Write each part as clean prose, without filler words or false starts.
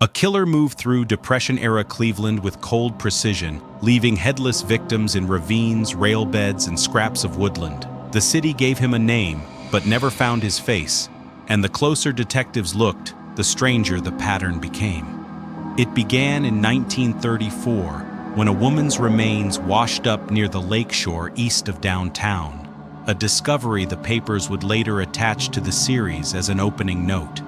A killer moved through Depression-era Cleveland with cold precision, leaving headless victims in ravines, railbeds, and scraps of woodland. The city gave him a name, but never found his face, and the closer detectives looked, the stranger the pattern became. It began in 1934, when a woman's remains washed up near the lakeshore east of downtown, a discovery the papers would later attach to the series as an opening note.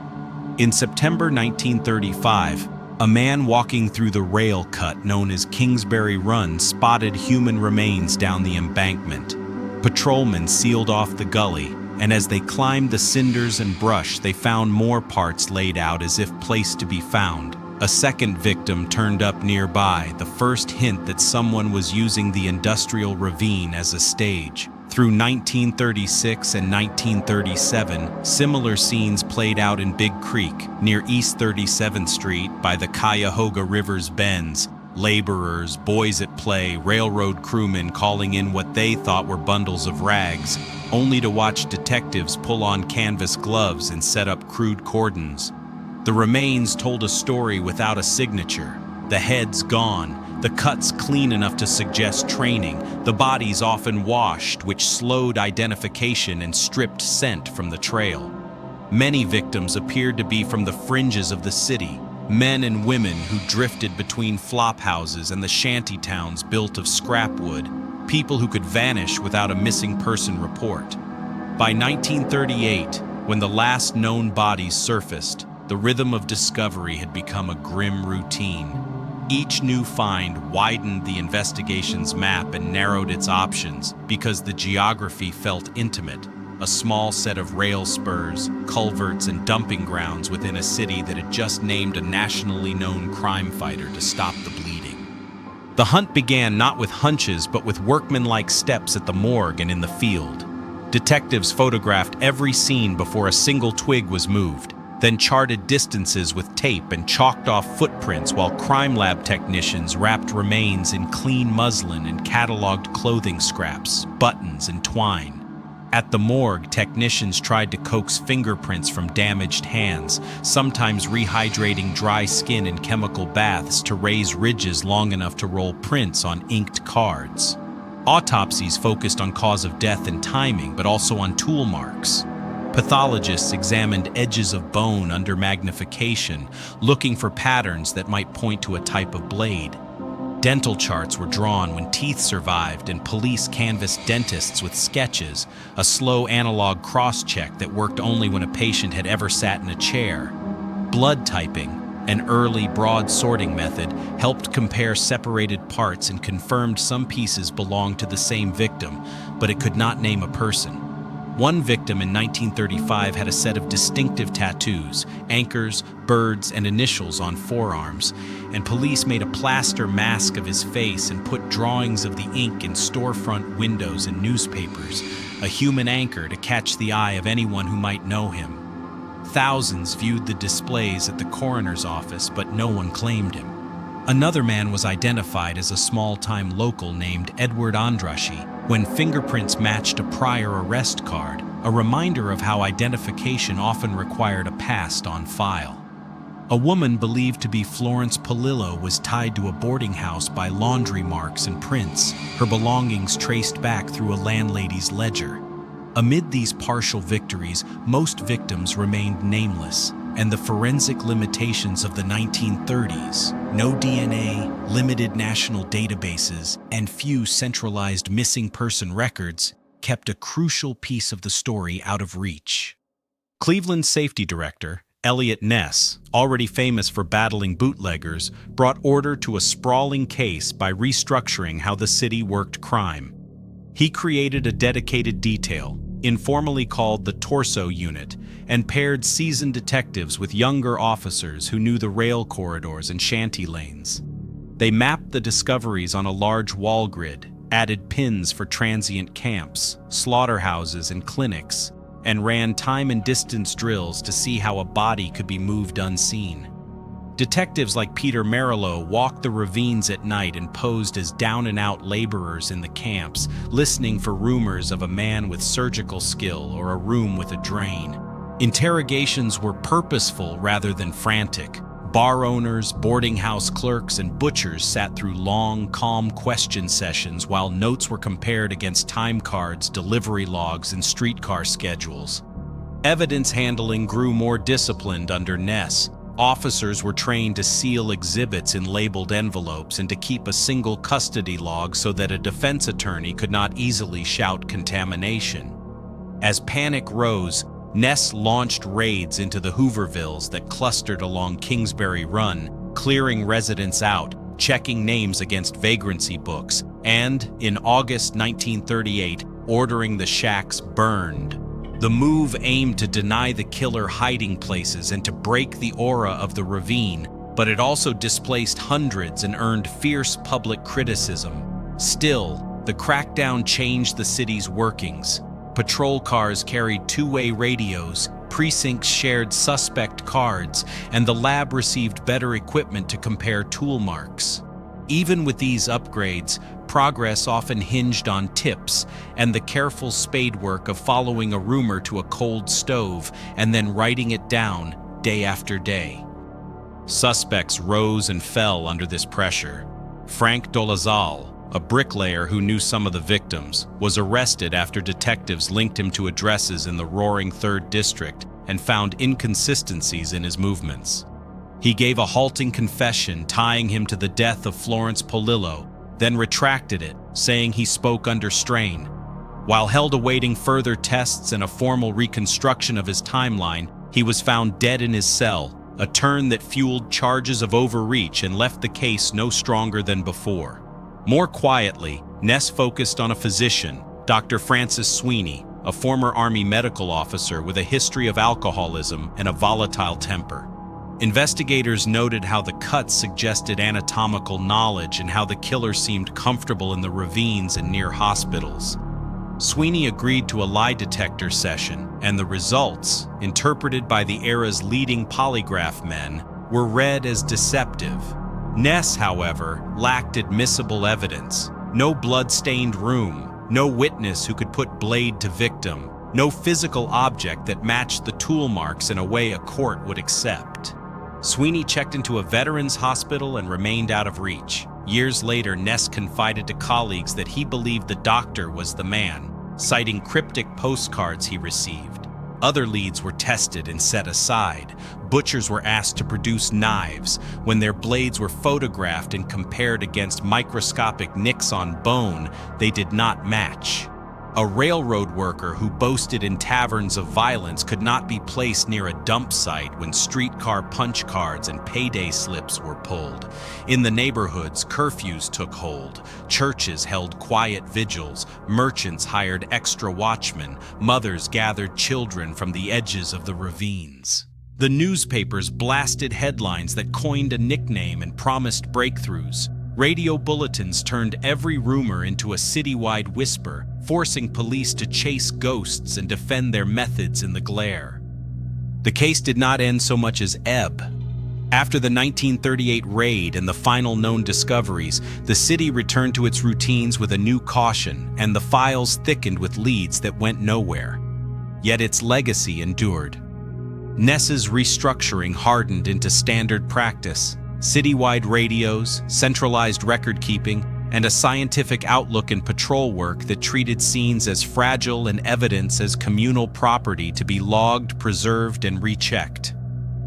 In September 1935, a man walking through the rail cut known as Kingsbury Run spotted human remains down the embankment. Patrolmen sealed off the gully, and as they climbed the cinders and brush, they found more parts laid out as if placed to be found. A second victim turned up nearby, the first hint that someone was using the industrial ravine as a stage. Through 1936 and 1937, similar scenes played out in Big Creek, near East 37th Street by the Cuyahoga River's bends. Laborers, boys at play, railroad crewmen calling in what they thought were bundles of rags, only to watch detectives pull on canvas gloves and set up crude cordons. The remains told a story without a signature. The heads gone, the cuts clean enough to suggest training, the bodies often washed, which slowed identification and stripped scent from the trail. Many victims appeared to be from the fringes of the city, men and women who drifted between flop houses and the shanty towns built of scrap wood, people who could vanish without a missing person report. By 1938, when the last known bodies surfaced, the rhythm of discovery had become a grim routine. Each new find widened the investigation's map and narrowed its options because the geography felt intimate, a small set of rail spurs, culverts, and dumping grounds within a city that had just named a nationally known crime fighter to stop the bleeding. The hunt began not with hunches but with workmanlike steps at the morgue and in the field. Detectives photographed every scene before a single twig was moved, then charted distances with tape and chalked off footprints while crime lab technicians wrapped remains in clean muslin and cataloged clothing scraps, buttons, and twine. At the morgue, technicians tried to coax fingerprints from damaged hands, sometimes rehydrating dry skin in chemical baths to raise ridges long enough to roll prints on inked cards. Autopsies focused on cause of death and timing, but also on tool marks. Pathologists examined edges of bone under magnification, looking for patterns that might point to a type of blade. Dental charts were drawn when teeth survived, and police canvassed dentists with sketches, a slow analog cross-check that worked only when a patient had ever sat in a chair. Blood typing, an early broad sorting method, helped compare separated parts and confirmed some pieces belonged to the same victim, but it could not name a person. One victim in 1935 had a set of distinctive tattoos, anchors, birds, and initials on forearms, and police made a plaster mask of his face and put drawings of the ink in storefront windows and newspapers, a human anchor to catch the eye of anyone who might know him. Thousands viewed the displays at the coroner's office, but no one claimed him. Another man was identified as a small-time local named Edward Andraschi when fingerprints matched a prior arrest card, a reminder of how identification often required a past on file. A woman believed to be Florence Polillo was tied to a boarding house by laundry marks and prints, her belongings traced back through a landlady's ledger. Amid these partial victories, most victims remained nameless, and the forensic limitations of the 1930s, no DNA, limited national databases, and few centralized missing person records, kept a crucial piece of the story out of reach. Cleveland's safety director, Elliot Ness, already famous for battling bootleggers, brought order to a sprawling case by restructuring how the city worked crime. He created a dedicated detail, informally called the Torso Unit, and paired seasoned detectives with younger officers who knew the rail corridors and shanty lanes. They mapped the discoveries on a large wall grid, added pins for transient camps, slaughterhouses, and clinics, and ran time and distance drills to see how a body could be moved unseen. Detectives like Peter Merillo walked the ravines at night and posed as down-and-out laborers in the camps, listening for rumors of a man with surgical skill or a room with a drain. Interrogations were purposeful rather than frantic, Bar owners, boarding house clerks, and butchers sat through long, calm question sessions while notes were compared against time cards, delivery logs, and streetcar schedules. Evidence handling grew more disciplined under Ness. Officers were trained to seal exhibits in labeled envelopes and to keep a single custody log so that a defense attorney could not easily shout contamination. As panic rose, Ness launched raids into the Hoovervilles that clustered along Kingsbury Run, clearing residents out, checking names against vagrancy books, and, in August 1938, ordering the shacks burned. The move aimed to deny the killer hiding places and to break the aura of the ravine, but it also displaced hundreds and earned fierce public criticism. Still, the crackdown changed the city's workings. Patrol cars carried two-way radios, precincts shared suspect cards, and the lab received better equipment to compare tool marks. Even with these upgrades, progress often hinged on tips and the careful spadework of following a rumor to a cold stove and then writing it down day after day. Suspects rose and fell under this pressure. Frank Dolezal, a bricklayer who knew some of the victims, was arrested after detectives linked him to addresses in the roaring 3rd District and found inconsistencies in his movements. He gave a halting confession tying him to the death of Florence Polillo, then retracted it, saying he spoke under strain. While held awaiting further tests and a formal reconstruction of his timeline, he was found dead in his cell, a turn that fueled charges of overreach and left the case no stronger than before. More quietly, Ness focused on a physician, Dr. Francis Sweeney, a former Army medical officer with a history of alcoholism and a volatile temper. Investigators noted how the cuts suggested anatomical knowledge and how the killer seemed comfortable in the ravines and near hospitals. Sweeney agreed to a lie detector session, and the results, interpreted by the era's leading polygraph men, were read as deceptive. Ness, however, lacked admissible evidence. No blood-stained room, no witness who could put blade to victim, no physical object that matched the tool marks in a way a court would accept. Sweeney checked into a veterans hospital and remained out of reach. Years later, Ness confided to colleagues that he believed the doctor was the man, citing cryptic postcards he received. Other leads were tested and set aside. Butchers were asked to produce knives. When their blades were photographed and compared against microscopic nicks on bone, they did not match. A railroad worker who boasted in taverns of violence could not be placed near a dump site when streetcar punch cards and payday slips were pulled. In the neighborhoods, curfews took hold. Churches held quiet vigils. Merchants hired extra watchmen. Mothers gathered children from the edges of the ravines. The newspapers blasted headlines that coined a nickname and promised breakthroughs. Radio bulletins turned every rumor into a citywide whisper, forcing police to chase ghosts and defend their methods in the glare. The case did not end so much as ebb. After the 1938 raid and the final known discoveries, the city returned to its routines with a new caution, and the files thickened with leads that went nowhere. Yet its legacy endured. Ness's restructuring hardened into standard practice. Citywide radios, centralized record-keeping, and a scientific outlook in patrol work that treated scenes as fragile and evidence as communal property to be logged, preserved, and rechecked.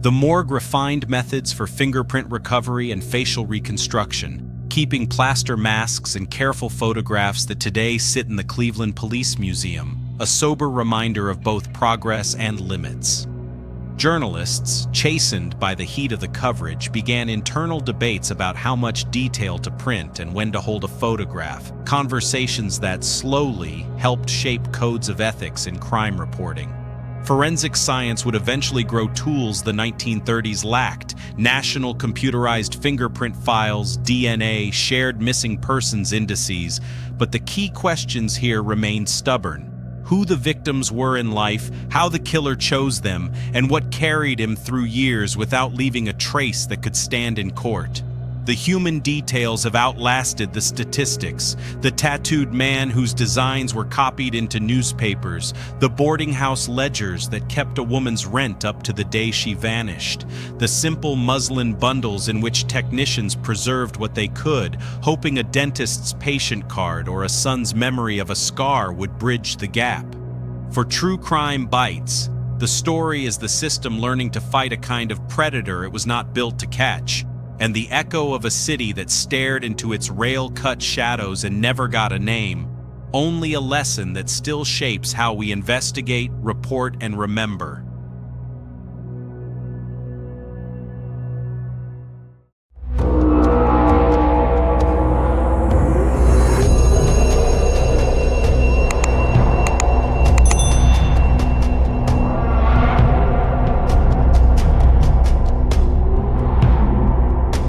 The morgue refined methods for fingerprint recovery and facial reconstruction, keeping plaster masks and careful photographs that today sit in the Cleveland Police Museum, a sober reminder of both progress and limits. Journalists, chastened by the heat of the coverage, began internal debates about how much detail to print and when to hold a photograph, conversations that slowly helped shape codes of ethics in crime reporting. Forensic science would eventually grow tools the 1930s lacked: national computerized fingerprint files, DNA, shared missing persons indices, but the key questions here remained stubborn. Who the victims were in life, how the killer chose them, and what carried him through years without leaving a trace that could stand in court. The human details have outlasted the statistics. The tattooed man whose designs were copied into newspapers, the boarding house ledgers that kept a woman's rent up to the day she vanished, the simple muslin bundles in which technicians preserved what they could, hoping a dentist's patient card or a son's memory of a scar would bridge the gap. For True Crime Bites, the story is the system learning to fight a kind of predator it was not built to catch, and the echo of a city that stared into its rail-cut shadows and never got a name, only a lesson that still shapes how we investigate, report, and remember.